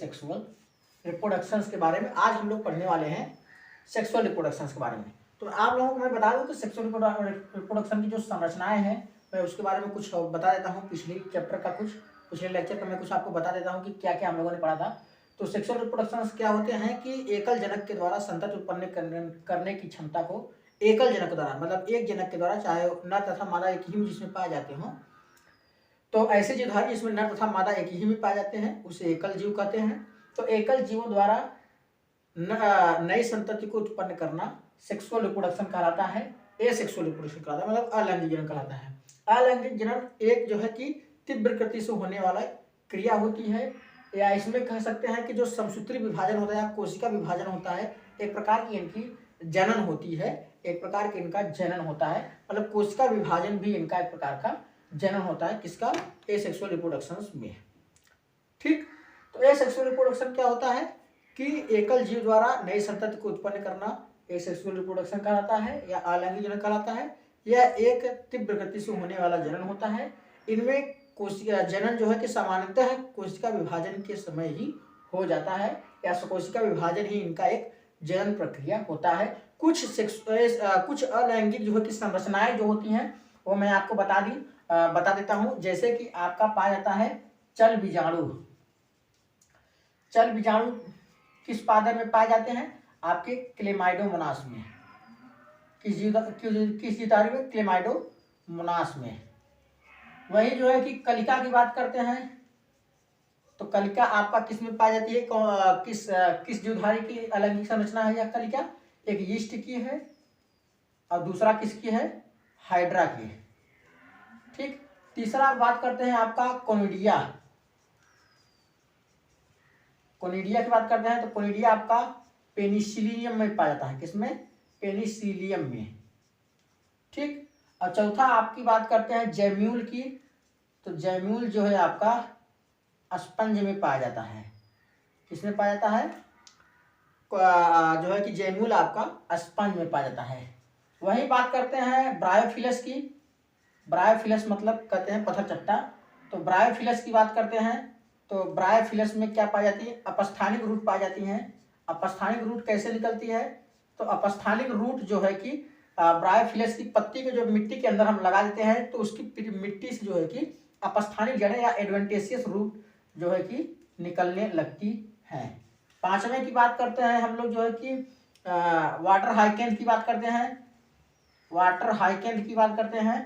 Sexual reproductions के बारे में। आज हम लोग पढ़ने वाले हैं सेक्सुअल रिप्रोडक्शंस के बारे में। तो आप लोगों को मैं बता दूं कि सेक्सुअल रिप्रोडक्शन की जो संरचनाएं हैं मैं उसके बारे में कुछ बता देता हूं। पिछले चैप्टर का पिछले लेक्चर का मैं कुछ आपको बता देता हूं कि क्या क्या हम लोगों ने पढ़ा था। तो सेक्सुअल रिप्रोडक्शंस क्या होते हैं कि एकल जनक के द्वारा संतति उत्पन्न करने की क्षमता को एकल जनक द्वारा, मतलब एक जनक के द्वारा, चाहे नर तथा मादा एक ही जिसमें पाए जाते हों, तो ऐसे जीवधारी जिसमें नर तथा मादा एक ही में पाए जाते हैं उसे एकल जीव कहते हैं। तो एकल जीवों द्वारा नई संतति को उत्पन्न करना सेक्सुअल रिप्रोडक्शन कहलाता है। एसेक्सुअल रिप्रोडक्शन कहलाता है, मतलब अलैंगिक जनन कहलाता है। अलैंगिक जनन एक जो है कि तीव्र गति से होने वाला क्रिया होती है, या इसमें कह सकते हैं कि जो समसूत्री विभाजन होता है या कोशिका विभाजन होता है, एक प्रकार की इनकी जनन होती है, एक प्रकार की इनका जनन होता है, मतलब कोशिका विभाजन भी इनका एक प्रकार का जनन होता है। किसका? एसेक्सुअल रिप्रोडक्शन में। ठीक, तो एसेक्सुअल रिप्रोडक्शन क्या होता है कि एकल जीव द्वारा नई संतति को उत्पन्न करना एसेक्सुअल रिप्रोडक्शन कहलाता है या अलैंगिक जनन कहलाता है। यह एक तीव्र गति से होने वाला जनन होता है। इनमें कोशिका जनन जो है कि सामान्यतः कोशिका विभाजन के समय ही हो जाता है, या कोशिका विभाजन ही इनका एक जनन प्रक्रिया होता है। कुछ अलैंगिक जो है कि संरचनाएं जो होती हैं वो मैं आपको बता देता हूं। जैसे कि आपका पाया जाता है चल बीजाणु। चल बीजाणु किस पादप में पाए जाते हैं? आपके क्लेमाइडोमोनास में। किस जीवधारी में? क्लेमाइडोमोनास में। वही जो है कि कलिका की बात करते हैं तो कलिका आपका किस में पाई जाती है? किस जीवधारी की अलैंगिक संरचना है यह कलिका? एक यीस्ट की है और दूसरा किसकी है? हाइड्रा की है। ठीक, तीसरा बात करते हैं आपका कोनिडिया। कोनिडिया की बात करते हैं तो कोनिडिया आपका पेनिसिलियम में पाया जाता है। किसमें? पेनिसिलियम में। ठीक, और चौथा आपकी बात करते हैं जैम्यूल की, तो जैम्यूल जो है आपका स्पंज में पाया जाता है। किसमें पाया जाता है? जो है कि जैम्यूल आपका स्पंज में पाया जाता है। वही बात करते हैं ब्रायोफिलस की। ब्रायोफिलस मतलब कहते हैं पत्थर चट्टा। तो ब्रायोफिलस की बात करते हैं तो ब्रायोफिलस में क्या पाई जाती है? अपस्थानिक रूट पाई जाती हैं। अपस्थानिक रूट कैसे निकलती है? तो अपस्थानिक रूट जो है कि ब्रायोफिलस की पत्ती को जो मिट्टी के अंदर हम लगा देते हैं तो उसकी मिट्टी से जो है कि अपस्थानिक जड़ें या एडवेंटेशियस रूट जो है कि निकलने लगती हैं। पांचवें की बात करते हैं हम लोग जो है कि वाटर हाइकेंथ की बात करते हैं। वाटर हाइकेंथ की बात करते हैं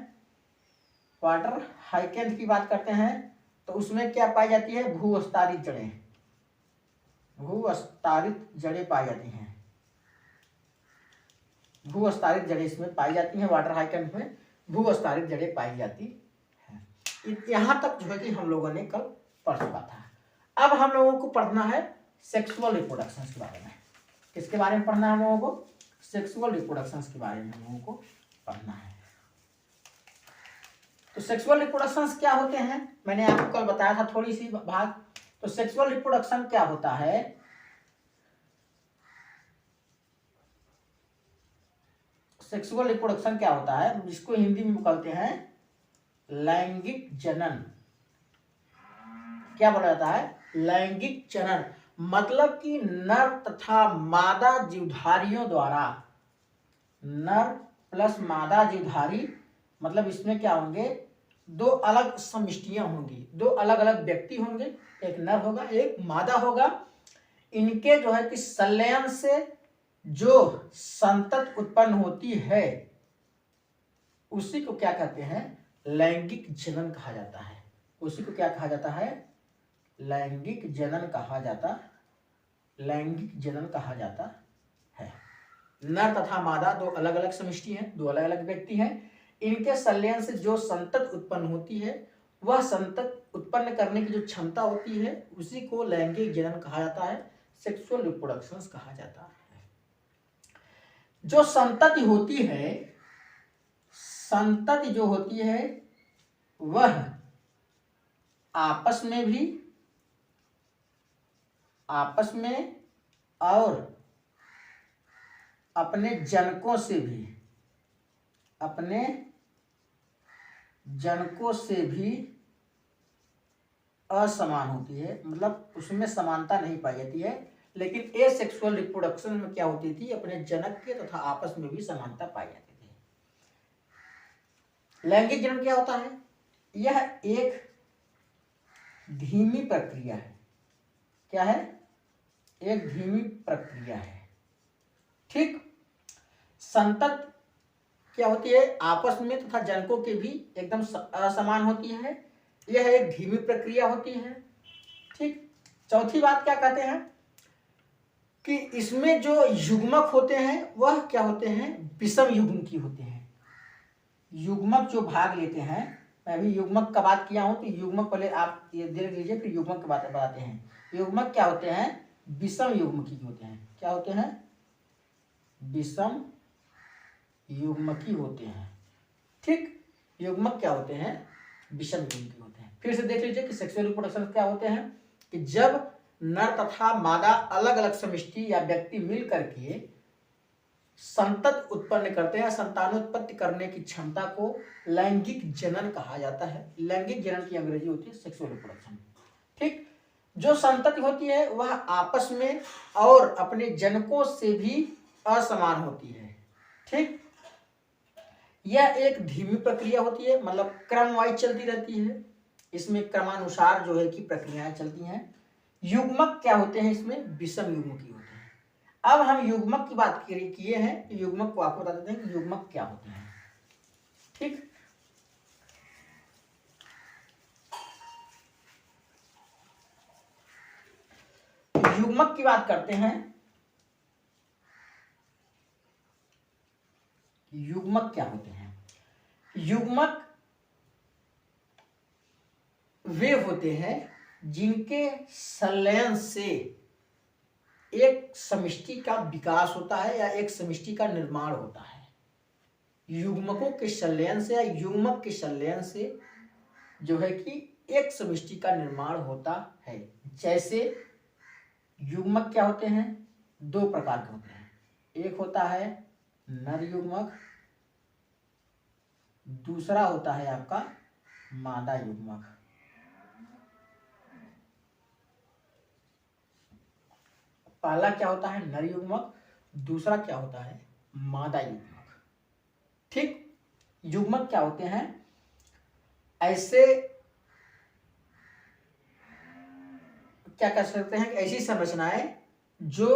वाटर हाइकेंथ की बात करते हैं तो उसमें क्या पाई जाती है? भूस्तारित जड़ें। भूस्तारित जड़ें पाई जाती हैं। भूस्तारित जड़ें इसमें पाई जाती हैं। वाटर हाइकेंथ में भूस्तारित जड़ें पाई जाती हैं। यहां तक जो है कि हम लोगों ने कल पढ़ चुका था। अब हम लोगों को पढ़ना है सेक्सुअल रिप्रोडक्शन के बारे में। किसके बारे में पढ़ना है हम लोगों को? सेक्सुअल रिप्रोडक्शन के बारे में हम लोगों को पढ़ना है। तो सेक्सुअल रिप्रोडक्शन क्या होते हैं मैंने आपको कल बताया था थोड़ी सी बात। तो सेक्सुअल रिप्रोडक्शन क्या होता है? सेक्सुअल रिप्रोडक्शन क्या होता है जिसको हिंदी में कहते हैं लैंगिक जनन। क्या बोला जाता है? लैंगिक जनन। मतलब कि नर तथा मादा जीवधारियों द्वारा, नर प्लस मादा जीवधारी, मतलब इसमें क्या होंगे? दो अलग समष्टियां होंगी, दो अलग अलग व्यक्ति होंगे, एक नर होगा एक मादा होगा। इनके जो है कि संलयन से जो संतति उत्पन्न होती है उसी को क्या कहते हैं? लैंगिक जनन कहा जाता है। उसी को क्या कहा जाता है? लैंगिक जनन कहा जाता, लैंगिक जनन कहा जाता है। नर तथा मादा दो अलग अलग समष्टि हैं, दो अलग अलग व्यक्ति हैं। इनके संलयन से जो संतति उत्पन्न होती है, वह संतति उत्पन्न करने की जो क्षमता होती है उसी को लैंगिक जनन कहा जाता है, सेक्सुअल रिप्रोडक्शन कहा जाता है। जो संतति होती है, संतति जो होती है वह आपस में और अपने जनकों से भी असमान होती है, मतलब उसमें समानता नहीं पाई जाती है। लेकिन एसेक्सुअल रिप्रोडक्शन में क्या होती थी, अपने जनक के तथा आपस में भी समानता पाई जाती थी। लैंगिक जनन क्या होता है? यह एक धीमी प्रक्रिया है। क्या है? एक धीमी प्रक्रिया है। ठीक। संतत क्या होती है? आपस में तथा जनकों के भी एकदम असमान होती है। यह एक धीमी प्रक्रिया होती है। ठीक। चौथी बात क्या कहते हैं कि इसमें जो युग्मक होते हैं वह क्या होते हैं? विषम युग्म की होते हैं। युग्मक जो भाग लेते हैं, मैं अभी युग्मक का बात किया हूं, तो युग्मक पहले आप ये देख लीजिए, फिर युग्मक की बात बताते हैं। युग्मक क्या होते हैं? विषम युग्म की होते हैं। क्या होते हैं? विषम युग्मकी होते हैं। ठीक। युग्मक क्या होते हैं? विषम युग्मकी होते हैं। फिर से देख लीजिए कि सेक्सुअल रिप्रोडक्शन क्या होते हैं कि जब नर तथा मादा अलग अलग समष्टि या व्यक्ति मिल करके संतत उत्पन्न करते हैं, संतानोत्पत्ति करने की क्षमता को लैंगिक जनन कहा जाता है। लैंगिक जनन की अंग्रेजी होती है सेक्सुअल रिप्रोडक्शन। ठीक। जो संतति होती है वह आपस में और अपने जनकों से भी असमान होती है। ठीक। यह एक धीमी प्रक्रिया होती है, मतलब क्रम वाइज चलती रहती है। इसमें क्रमानुसार जो है कि प्रक्रियाएं चलती हैं। युग्मक क्या होते हैं? इसमें विषम युग्मकी होते हैं। अब हम युग्मक की बात किए हैं, तो युग्मक को आपको बता देते हैं कि युग्मक क्या होते हैं। ठीक। युग्मक की बात करते हैं। युग्मक क्या होते हैं? युग्मक वे होते हैं जिनके संलयन से एक समष्टि का विकास होता है या एक समष्टि का निर्माण होता है। युग्मकों के संलयन से या युग्मक के संलयन से जो है कि एक समष्टि का निर्माण होता है। जैसे युग्मक क्या होते हैं? दो प्रकार के होते हैं। एक होता है नर युग्मक, दूसरा होता है आपका मादा युग्मक। पहला क्या होता है? नर युग्मक। दूसरा क्या होता है? मादा युग्मक। ठीक। युग्मक क्या होते हैं? ऐसे क्या कर सकते हैं कि ऐसी संरचनाएं जो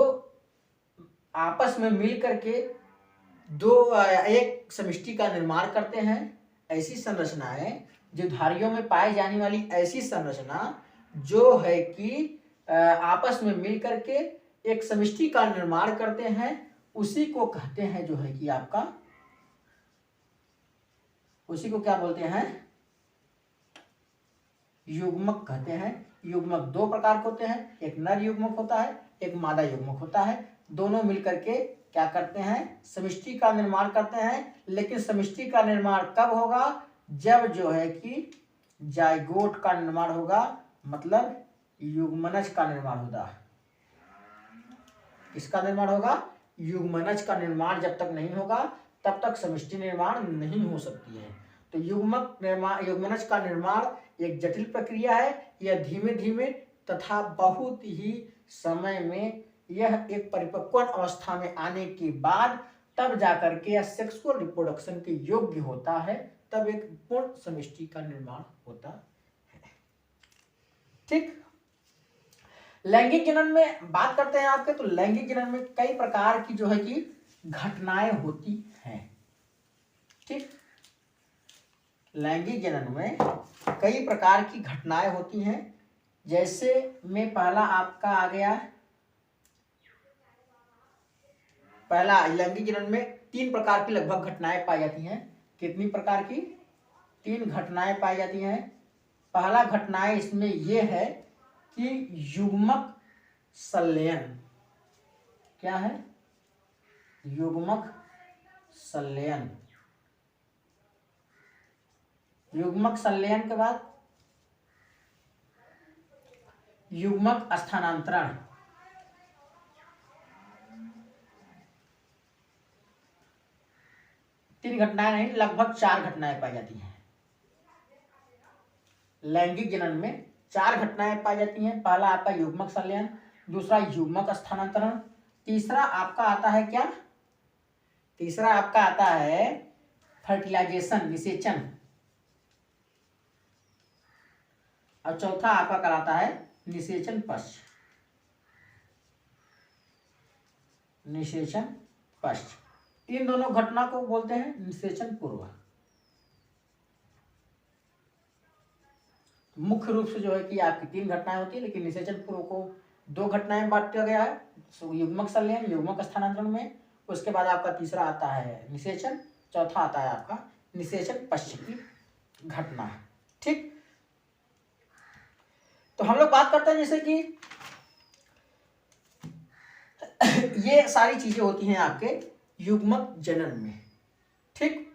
आपस में मिल करके एक समष्टि का निर्माण करते हैं। ऐसी संरचनाएं जो धारियों में पाई जाने वाली ऐसी संरचना जो है कि आपस में मिल करके एक समष्टि का निर्माण करते हैं, उसी को कहते हैं जो है कि आपका, उसी को क्या बोलते हैं? युग्मक कहते हैं। युग्मक दो प्रकार के होते हैं, एक नर युग्मक होता है, एक मादा युग्मक होता है। दोनों मिलकर के क्या करते हैं? समष्टि का निर्माण करते हैं। लेकिन समष्टि का निर्माण कब होगा? जब जो है कि जाइगोट का निर्माण होगा, मतलब युग्मनज का निर्माण होगा। किसका निर्माण होगा? युग्मनज का निर्माण जब तक नहीं होगा तब तक समष्टि निर्माण नहीं हो सकती है। तो युग्मनज का निर्माण एक जटिल प्रक्रिया है। यह धीमे धीमे तथा बहुत ही समय में यह एक परिपक्व अवस्था में आने के बाद तब जाकर के यह सेक्सुअल रिप्रोडक्शन के योग्य होता है, तब एक पूर्ण समष्टि का निर्माण होता है। ठीक। लैंगिक जनन में बात करते हैं आपके, तो लैंगिक जनन में कई प्रकार की जो है कि घटनाएं होती हैं। ठीक। लैंगिक जनन में कई प्रकार की घटनाएं होती हैं। जैसे में पहला आपका आ गया, पहला लैंगिक जनन में 3 प्रकार की लगभग घटनाएं पाई जाती हैं। कितनी प्रकार की? 3 घटनाएं पाई जाती हैं। पहला घटनाएं इसमें यह है कि युग्मक संलयन। क्या है? युग्मक संलयन। युग्मक संलयन के बाद युग्मक स्थानांतरण। तीन घटनाएं नहीं, लगभग 4 घटनाएं पाई जाती हैं लैंगिक जनन में। 4 घटनाएं पाई जाती हैं। पहला आपका युग्मक संलयन, दूसरा युग्मक स्थानांतरण, तीसरा आपका आता है क्या, तीसरा आपका आता है फर्टिलाइजेशन निषेचन, और चौथा आपका कहलाता है निषेचन पश्च। निषेचन पश्च, इन दोनों घटना को बोलते हैं निषेचन पूर्व। मुख्य रूप से जो है कि आपकी 3 घटनाएं होती है, लेकिन निषेचन पूर्व को 2 घटनाएं बांटा गया है, युग्मक संलयन युग्मक स्थानांतरण में। उसके बाद आपका तीसरा आता है निषेचन, चौथा आता है आपका निषेचन पश्च की घटना। ठीक, तो हम लोग बात करते हैं जैसे कि ये सारी चीजें होती हैं आपके युग्मक जनन में। ठीक,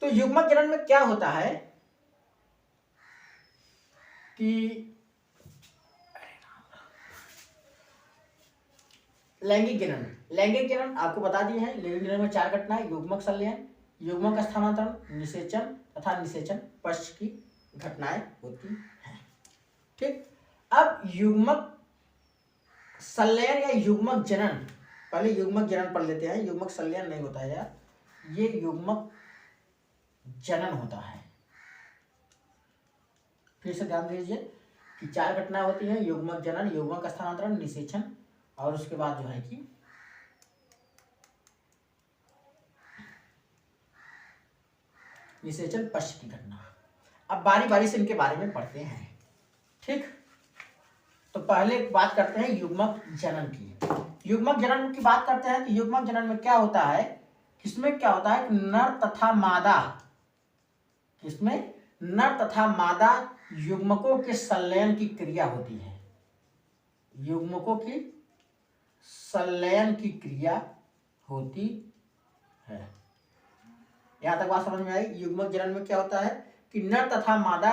तो युग्मक जनन में क्या होता है कि लैंगिक जनन, लैंगिक जनन आपको बता दिए हैं। लैंगिक जनन में 4 घटनाएं, युग्मक संलयन, युग्मक स्थानांतरण, निषेचन तथा निषेचन पश्च की घटनाएं होती हैं। ठीक, अब युग्मक संलयन या युग्मक जनन, पहले युग्मक जनन पढ़ लेते हैं। युग्मक संलयन नहीं होता है यार, ये युग्मक जनन होता है। फिर से ध्यान दीजिए कि 4 घटनाएं होती हैं, युग्मक जनन, युग्मक स्थानांतरण, निषेचन, और उसके बाद जो है कि निषेचन पश्च की घटना। अब बारी बारी से इनके बारे में पढ़ते हैं। ठीक, तो पहले बात करते हैं युग्मक जनन की। युग्मक जनन की बात करते हैं तो युग्मक जनन में क्या होता है, किसमें क्या होता है, नर तथा मादा, किसमें, नर तथा मादा युग्मकों के संलयन की क्रिया होती है। युग्मकों की संलयन की क्रिया होती है। यहां तक बात समझ में आई। युग्मक जनन में क्या होता है कि नर तथा मादा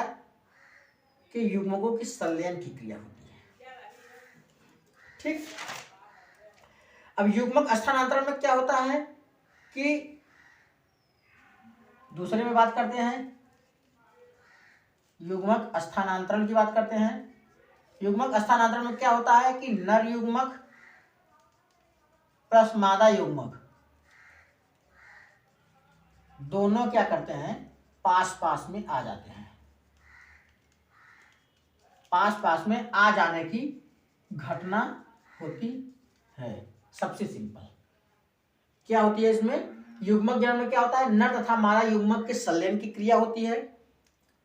के युग्मकों की संलयन की क्रिया होती है। ठीक, अब युग्मक स्थानांतरण में क्या होता है कि दूसरे में बात करते हैं, युग्मक स्थानांतरण की बात करते हैं। युग्मक स्थानांतरण में क्या होता है कि नर युग्मक प्लस मादा युग्मक दोनों क्या करते हैं, पास पास में आ जाते हैं। पास पास में आ जाने की घटना होती है। सबसे सिंपल क्या होती है इसमें, युग्मक जनन में क्या होता है, नर तथा मादा युग्मक के संलयन की क्रिया होती है।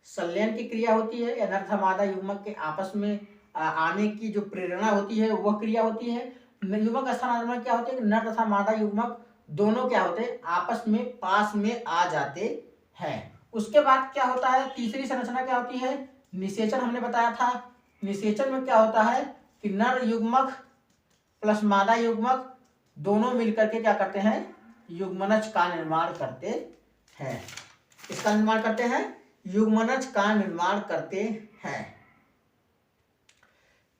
संलयन की क्रिया होती है, या नर तथा मादा युग्मक के आपस में आने की जो प्रेरणा होती है वह क्रिया होती है। युग्मक स्थानांतरण में क्या होता है कि नर तथा मादा युग्मक दोनों क्या होते हैं, आपस में पास में आ जाते हैं। उसके बाद क्या होता है, तीसरी संरचना क्या होती है, निषेचन हमने बताया था। निषेचन में क्या होता है कि नर युग्मक प्लस मादा युग्मक दोनों मिलकर के क्या करते हैं, युग्मनज का निर्माण करते हैं। इसका निर्माण करते हैं, युग्मनज का निर्माण करते हैं।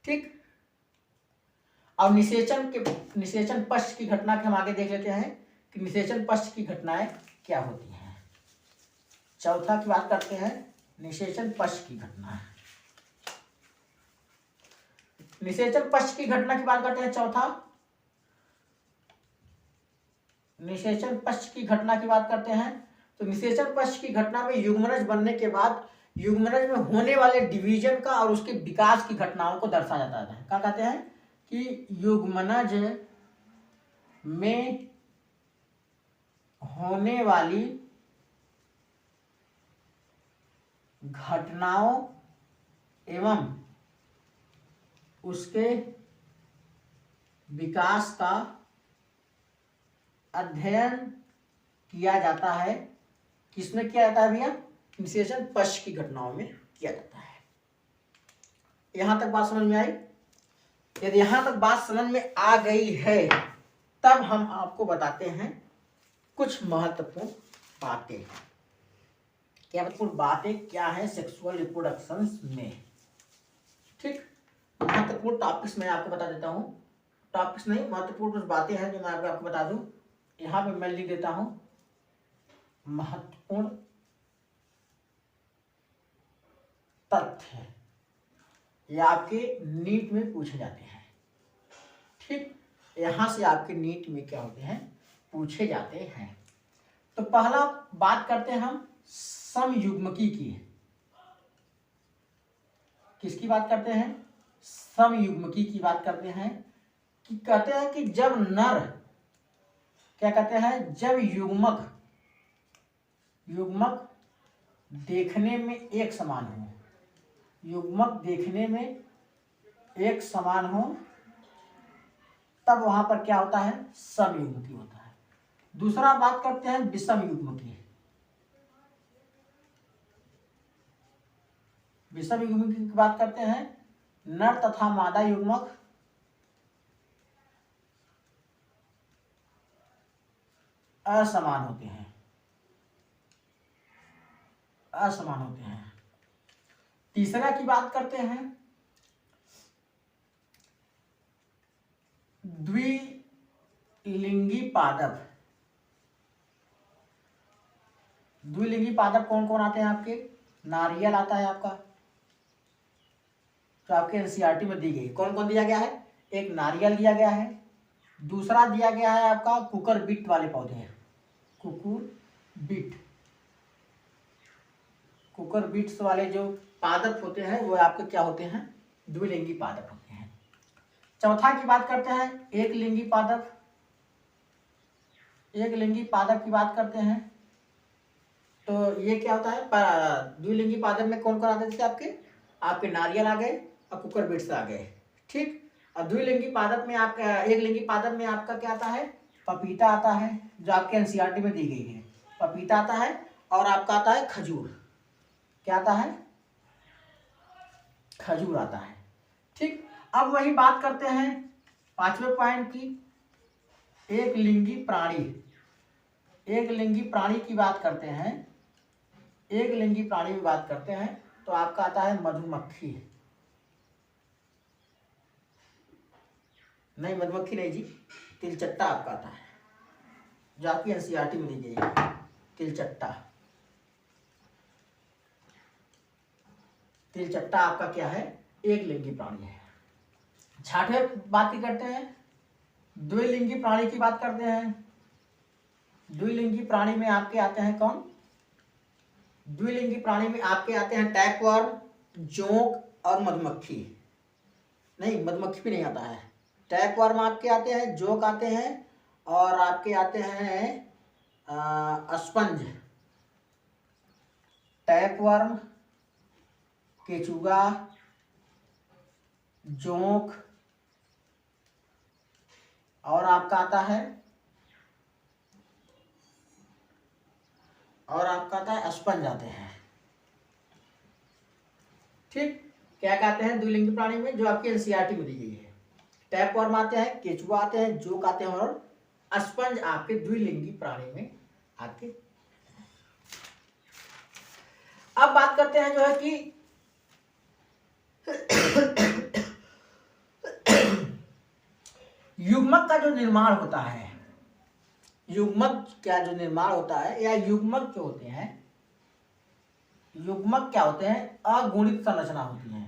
ठीक, अब निषेचन पश्च की घटना के हम आगे देख लेते हैं कि निषेचन पश्च की घटनाएं क्या होती हैं। चौथा की बात करते हैं, निषेचन पश्च की घटना। निषेचन पश्च की घटना की बात करते हैं। चौथा निषेचन पश्च की घटना की बात करते हैं। तो निषेचन पश्च की घटना में युग्मनज बनने के बाद युग्मनज में होने वाले डिवीजन का और उसके विकास की घटनाओं को दर्शाया जाता है। क्या कहते हैं कि युग्मनज में होने वाली घटनाओं एवं उसके विकास का अध्ययन किया जाता है। किसमें किया जाता है भैया, निषेचन पश्च की घटनाओं में किया जाता है। यहां तक बात समझ में आई। यदि यहां तक बात समझ में आ गई है तब हम आपको बताते हैं कुछ महत्वपूर्ण बातें। क्या महत्वपूर्ण बातें क्या है सेक्सुअल रिप्रोडक्शंस में। ठीक, महत्वपूर्ण टॉपिक्स मैं आपको बता देता हूं। टॉपिक्स नहीं, महत्वपूर्ण कुछ बातें हैं जो मैं आपको बता दूं। यहां पे मैं लिख देता हूं महत्वपूर्ण तथ्य। ये आपके नीट में पूछे जाते हैं। ठीक, यहाँ से आपके नीट में क्या होते हैं, पूछे जाते हैं। तो पहला बात करते हैं हम समयुग्मकी की। किसकी बात करते हैं, समयुग्मकी की बात करते हैं। कि कहते हैं कि जब नर, क्या कहते हैं, जब युग्मक देखने में एक समान हो, युग्मक देखने में एक समान हो, तब वहां पर क्या होता है, समयुग्मकी होता है। दूसरा बात करते हैं विषम युग्मकी। विषम युग्मकी की बात करते हैं, नर तथा मादा युग्मक असमान होते हैं, असमान होते हैं। तीसरा की बात करते हैं द्विलिंगी पादप। द्विलिंगी पादप कौन कौन आते हैं आपके, नारियल आता है आपका, जो आपके एनसीईआरटी में दी गई। कौन कौन दिया गया है, एक नारियल दिया गया है, दूसरा दिया गया है आपका कुकर बीट वाले पौधे हैं, कुकर बीट्स वाले जो पादप होते हैं वो आपके क्या होते हैं, द्विलिंगी पादप होते हैं। चौथा की बात करते हैं एक लिंगी पादप। एक लिंगी पादप की बात करते हैं तो ये क्या होता है, द्विलिंगी पादप में कौन कौन आते हैं, जैसे आपके नारियल आ गए और कुकर बीट्स आ गए। ठीक, और द्विलिंगी पादप में आपका, एक लिंगी पादप में आपका क्या आता है, पपीता आता है, जो आपके एनसीईआरटी में दी गई है, पपीता आता है, और आपका आता है खजूर। क्या आता है, खजूर आता है। ठीक, अब वही बात करते हैं पांचवें पॉइंट की, एक लिंगी प्राणी। एक लिंगी प्राणी की बात करते हैं, एक लिंगी प्राणी की बात करते हैं तो आपका आता है मधुमक्खी। नहीं, मधुमक्खी नहीं जी, तिलचट्टा आपका आता है, जो आपकी एनसीईआरटी में दी गई है, तिलचट्टा। तिलचट्टा आपका क्या है, एक लिंगी प्राणी है। छठवें बात की करते हैं, द्विलिंगी प्राणी की बात करते हैं। द्विलिंगी प्राणी में आपके आते हैं कौन, द्विलिंगी प्राणी में आपके आते हैं टैपवर्म, जोंक और मधुमक्खी। नहीं, मधुमक्खी भी नहीं आता है। टैपवर्म आपके आते हैं, जोंक आते हैं, और आपके आते हैं स्पंज। टैपवर्म, केचुआ, जोंक, और आपका आता है, और आपका आता है स्पंज आते हैं। ठीक, क्या कहते हैं द्विलिंगी प्राणी में, जो आपकी एनसीईआरटी में दी गई है, टैपवर्म आते हैं, केचुआ आते हैं, जोंक आते हैं, और स्पंज आपके द्विलिंगी प्राणी में आते हैं। अब बात करते हैं जो है कि युग्मक का जो निर्माण होता है, युग्मक क्या जो निर्माण होता है, या युग्मक जो होते हैं, युग्मक क्या होते हैं, अगुणित संरचना होती है।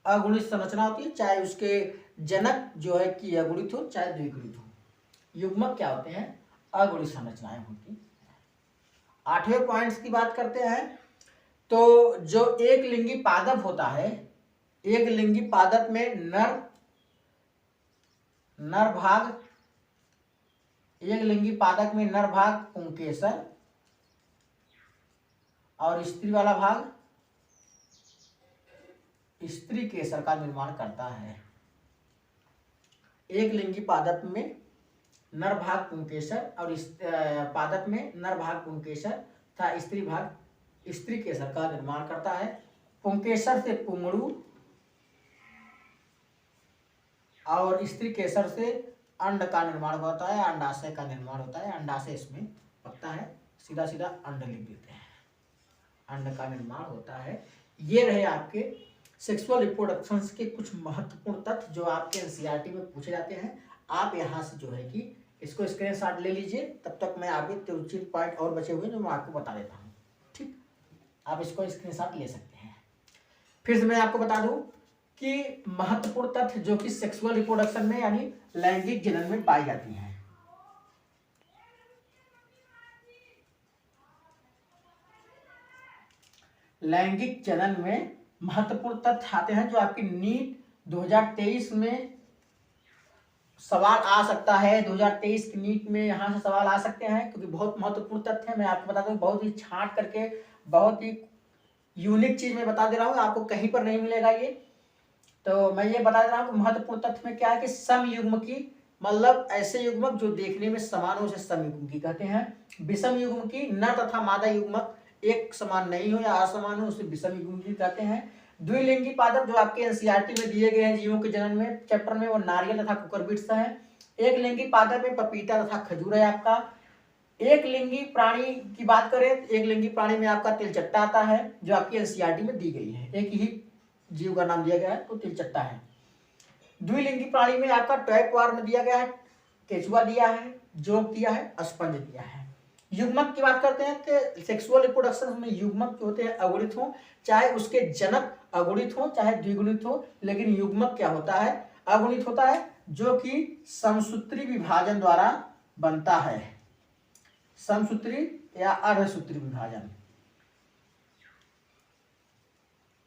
अगुणित संरचना होती है, चाहे उसके जनक जो है कि अगुणित हो चाहे द्विगुणित हो। युग्मक क्या होते हैं, अगुणित संरचनाएं होती। आठवें पॉइंट्स की बात करते हैं तो जो एक लिंगी पादप होता है, एक लिंगी पादप में नर भाग, एक लिंगी पादप में नर भाग पुंकेसर, और स्त्री वाला भाग स्त्री केसर का निर्माण करता है। एक लिंगी पादप में नर भाग पुंकेसर, और पादप में नर भाग पुंकेसर तथा स्त्री भाग स्त्री केसर का निर्माण करता है। पुंकेसर से पुंगड़ू, और स्त्री केसर से अंड का निर्माण होता है, अंडाशय का निर्माण होता है। अंडाशय इसमें पकता है, सीधा सीधा अंड लिख देते हैं, अंड का निर्माण होता है। ये रहे आपके सेक्सुअल रिप्रोडक्शंस के कुछ महत्वपूर्ण तथ्य जो आपके एनसीईआरटी में पूछे जाते हैं। आप यहाँ से जो है कि इसको स्क्रीनशॉट ले लीजिए, तब तक मैं आपके 3 पॉइंट और बचे हुए जो मैं आपको बता देता हूँ। ठीक, आप इसको स्क्रीनशॉट ले सकते हैं। फिर से मैं आपको बता दूं कि महत्वपूर्ण तथ्य जो कि सेक्सुअल रिप्रोडक्शन में यानी लैंगिक जनन में पाई जाती हैं। लैंगिक जनन में महत्वपूर्ण तथ्य आते हैं जो आपकी नीट 2023 में सवाल आ सकता है। 2023 की नीट में यहाँ से सवाल आ सकते हैं क्योंकि बहुत महत्वपूर्ण तथ्य है। मैं आपको बता दूं बहुत ही छांट करके बहुत ही यूनिक चीज मैं बता दे रहा हूँ, आपको कहीं पर नहीं मिलेगा ये। तो मैं ये बता दे रहा हूँ कि महत्वपूर्ण तथ्य में क्या है कि समयुग्मकी मतलब ऐसे युग्मक जो देखने में समान हो उसे समयुग्मकी कहते हैं। विषम युग्मकी नर तथा मादा युग्मक एक समान नहीं हो या असमान हो उसे विषम युग्मकी कहते हैं। द्विलिंगी पादप जो आपके एनसीईआरटी में दिए गए हैं जीवों के जनन में चैप्टर में, वो नारियल तथा कुकुरबिट्स है। एक लिंगी पादप में पपीता तथा खजूर है आपका। एक लिंगी प्राणी की बात करें, एक लिंगी प्राणी में आपका तिलचट्टा आता है जो आपकी एनसीईआरटी में दी गई है। एक ही जीव का नाम दिया गया है तो तिलचट्टा है। द्विलिंगी प्राणी में आपका टैपवार्म दिया गया है, केचुआ दिया है, जोंक दिया है, स्पंज दिया है। युग्मक की बात करते हैं कि सेक्सुअल रिप्रोडक्शन में युग्मक जो होते हैं अगुणित हो, चाहे उसके जनक अगुणित हो चाहे द्विगुणित हो, लेकिन युग्मक क्या होता है अगुणित होता है जो कि समसूत्री विभाजन द्वारा बनता है। समसूत्री या अर्धसूत्री विभाजन,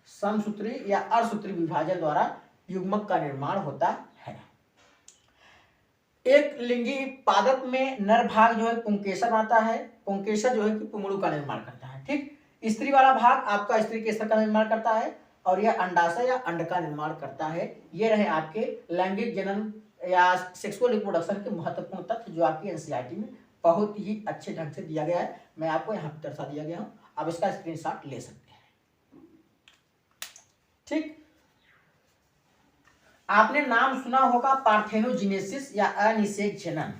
समसूत्री या अर्धसूत्री विभाजन द्वारा युग्मक का निर्माण होता है। एक लिंगी पादप में नर भाग जो है पुंकेसर आता है, पुंकेसर जो है कि पुंगड़ू का निर्माण करता है। ठीक, स्त्री वाला भाग आपका स्त्री केसर का निर्माण करता है और यह अंडाशय या अंड का निर्माण करता है। ये रहे आपके लैंगिक जनन या सेक्सुअल रिप्रोडक्शन के महत्वपूर्ण तथ्य जो आपकी एनसीईआरटी में बहुत ही अच्छे ढंग से दिया गया है। मैं आपको यहाँ पर दर्शा दिया गया हूँ, आप इसका स्क्रीनशॉट ले सकते हैं। ठीक, आपने नाम सुना होगा पार्थेनोजेनेसिस या अनिषेक जनन।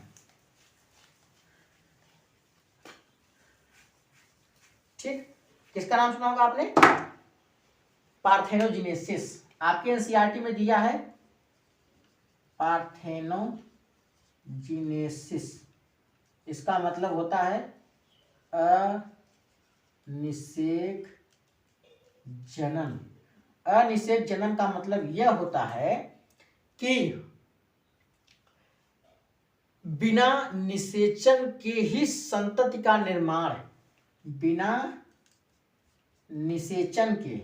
ठीक, किसका नाम सुना होगा आपने? पार्थेनोजेनेसिस। आपके एनसीईआरटी में दिया है पार्थेनोजेनेसिस, इसका मतलब होता है अनिषेक जनन। अनिषेक जनन का मतलब यह होता है कि बिना निषेचन के ही संतति का निर्माण, बिना निषेचन के।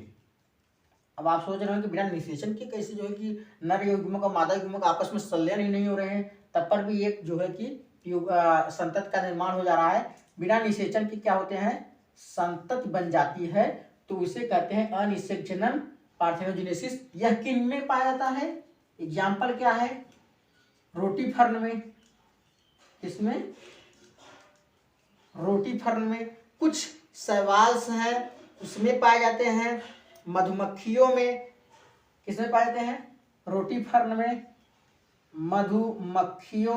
अब आप सोच रहे हो कि बिना निषेचन के कैसे जो है कि नर युग्मक और मादा युग्मक आपस में संलयन ही नहीं हो रहे हैं, तब पर भी एक जो है कि संतति का निर्माण हो जा रहा है। बिना निषेचन के क्या होते हैं संतति बन जाती है, तो उसे कहते हैं अनिषेक जनन, पार्थेनोजेनेसिस। यह किन में पाया जाता है? एग्जाम्पल क्या है? रोटीफर्न में। इसमें रोटीफर्न में कुछ शैवाल्स हैं उसमें पाए जाते हैं। मधुमक्खियों में किसमें पाए जाते हैं? रोटीफर्न में। मधुमक्खियों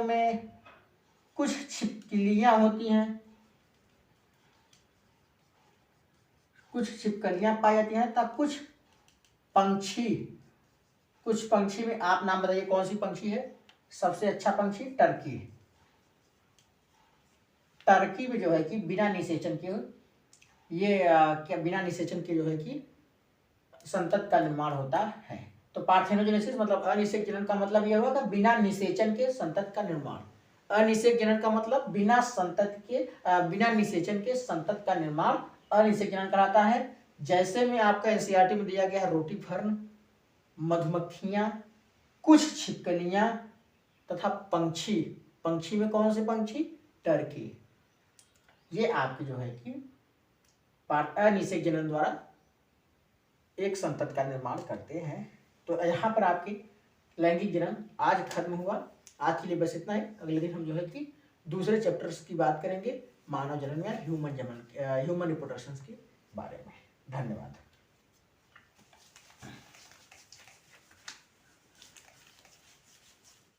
में कुछ छिपकलियां होती हैं, कुछ छिपकलियां पाई जाती हैं। तब कुछ पंक्षी में आप नाम बताइए कौन सी पंक्षी है सबसे अच्छा पंक्षी? टर्की। टर्की में जो है कि बिना निषेचन के बिना निषेचन के जो है कि संतति का निर्माण होता है। तो पार्थेनोजेनेसिस मतलब अनिषेक जनन का मतलब यह होगा कि बिना निषेचन के संतति का निर्माण। अनिषेक जनन का मतलब बिना निषेचन के संतति का निर्माण अनिषेक जनन कराता है। जैसे में आपका एनसीईआरटी में दिया गया है रोटीफर्न, मधुमक्खियां, कुछ छिपकलियां तथा पंक्षी में कौन से पंक्षी? टर्की। ये आपके जो है कि अनिषेक जनन द्वारा एक संतति का निर्माण करते हैं। तो यहाँ पर आपकी लैंगिक जनन आज खत्म हुआ। आज के लिए बस इतना ही। अगले दिन हम जो है कि दूसरे चैप्टर्स की बात करेंगे, मानव जनन या ह्यूमन रिप्रोडक्शन के बारे में। धन्यवाद।